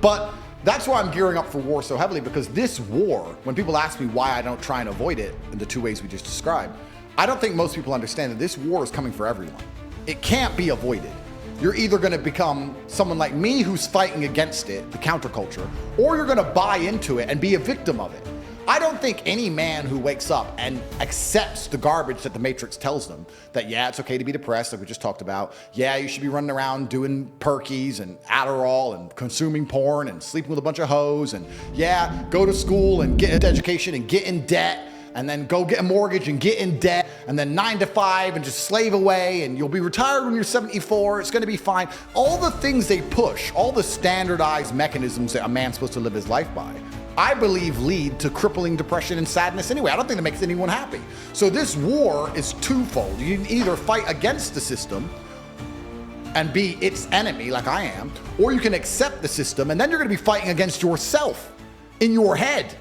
But that's why I'm gearing up for war so heavily, because this war, when people ask me why I don't try and avoid it in the two ways we just described, I don't think most people understand that this war is coming for everyone. It can't be avoided. You're either going to become someone like me who's fighting against it, the counterculture, or you're going to buy into it and be a victim of it. I don't think any man who wakes up and accepts the garbage that the Matrix tells them, that yeah, it's okay to be depressed, like we just talked about, yeah, you should be running around doing perkies and Aderall and consuming porn and sleeping with a bunch of hoes, and yeah, go to school and get an education and get in debt, and then go get a mortgage and get in debt, and then 9 to 5 and just slave away, and you'll be retired when you're 74, it's gonna be fine. All the things they push, all the standardized mechanisms that a man's supposed to live his life by, I believe lead to crippling depression and sadness anyway. I don't think that makes anyone happy. So this war is twofold. You can either fight against the system and be its enemy like I am, or you can accept the system and then you're gonna be fighting against yourself in your head.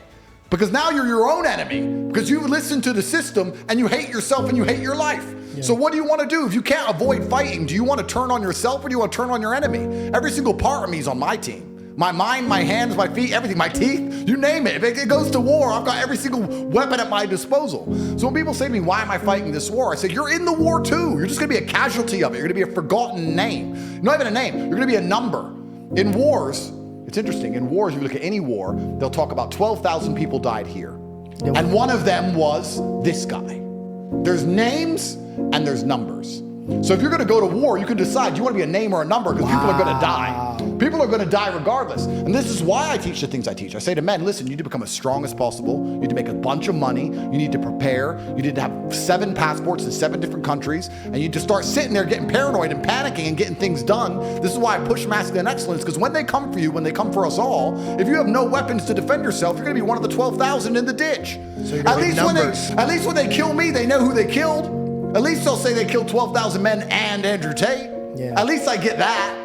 Because now you're your own enemy, because you listen to the system and you hate yourself and you hate your life. Yeah. So what do you want to do? If you can't avoid fighting, do you want to turn on yourself or do you want to turn on your enemy? Every single part of me is on my team. My mind, my hands, my feet, everything, my teeth, you name it. If it goes to war, I've got every single weapon at my disposal. So when people say to me, why am I fighting this war? I say, you're in the war too. You're just gonna be a casualty of it. You're gonna be a forgotten name. You're not even a name, you're gonna be a number. In wars, it's interesting, in wars, if you look at any war, they'll talk about 12,000 people died here. And one of them was this guy. There's names and there's numbers. So if you're gonna go to war, you can decide, do you wanna be a name or a number? Because people are gonna die. People are gonna die regardless. And this is why I teach the things I teach. I say to men, listen, you need to become as strong as possible. You need to make a bunch of money. You need to prepare. You need to have 7 passports in 7 different countries. And you need to start sitting there getting paranoid and panicking and getting things done. This is why I push masculine excellence, because when they come for you, when they come for us all, if you have no weapons to defend yourself, you're gonna be one of the 12,000 in the ditch. So at least when they kill me, they know who they killed. At least they'll say they killed 12,000 men and Andrew Tate. Yeah. At least I get that.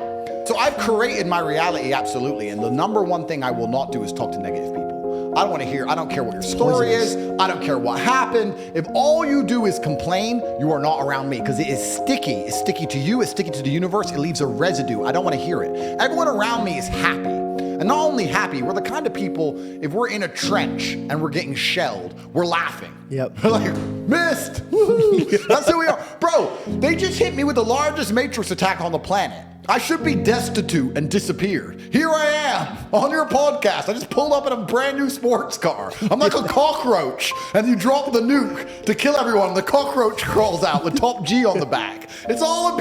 So I've created my reality, absolutely. And the number one thing I will not do is talk to negative people. I don't want to hear, I don't care what your story is. I don't care what happened. If all you do is complain, you are not around me, because it is sticky. It's sticky to you, it's sticky to the universe. It leaves a residue. I don't want to hear it. Everyone around me is happy. And not only happy, we're the kind of people, if we're in a trench and we're getting shelled, we're laughing. Yep. We're like, missed, woohoo. That's who we are. Bro, they just hit me with the largest Matrix attack on the planet. I should be destitute and disappeared. Here I am on your podcast. I just pulled up in a brand new sports car. I'm like a cockroach, and you drop the nuke to kill everyone. The cockroach crawls out with Top G on the back. It's all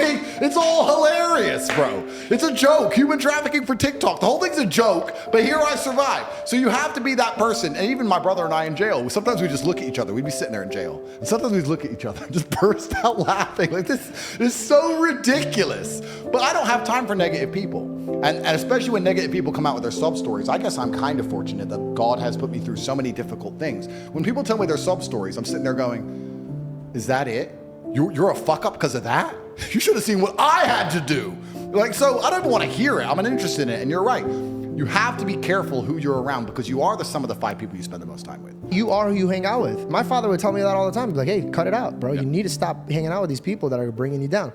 hilarious, bro. It's a joke. Human trafficking for TikTok. The whole thing's a joke, but here I survive. So you have to be that person. And even my brother and I in jail, sometimes we just look at each other. We'd be sitting there in jail. And sometimes we'd look at each other and just burst out laughing. Like, this is so ridiculous. But I don't have time for negative people. And especially when negative people come out with their sub stories, I guess I'm kind of fortunate that God has put me through so many difficult things. When people tell me their sub stories, I'm sitting there going, is that it? You're a fuck up because of that? You should have seen what I had to do. Like, so I don't even want to hear it. I'm uninterested in it. And you're right. You have to be careful who you're around, because you are the sum of the 5 people you spend the most time with. You are who you hang out with. My father would tell me that all the time. He'd be like, hey, cut it out, bro. Yeah. You need to stop hanging out with these people that are bringing you down.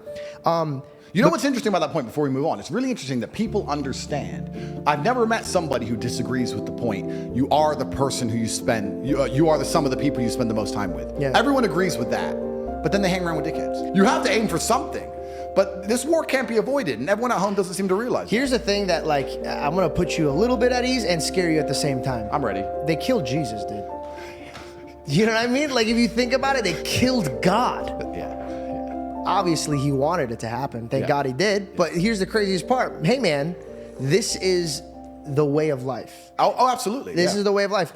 You know what's interesting about that point before we move on? It's really interesting that people understand. I've never met somebody who disagrees with the point. You are the person who you are the sum of the people you spend the most time with. Yeah. Everyone agrees with that, but then they hang around with dickheads. You have to aim for something, but this war can't be avoided, and everyone at home doesn't seem to realize Here's the thing that, like, I'm gonna put you a little bit at ease and scare you at the same time. I'm ready. They killed Jesus, dude. You know what I mean? Like, if you think about it, they killed God. Yeah. Obviously, he wanted it to happen. Thank God he did. But here's the craziest part. Hey, man, this is the way of life. Oh, absolutely. This is the way of life.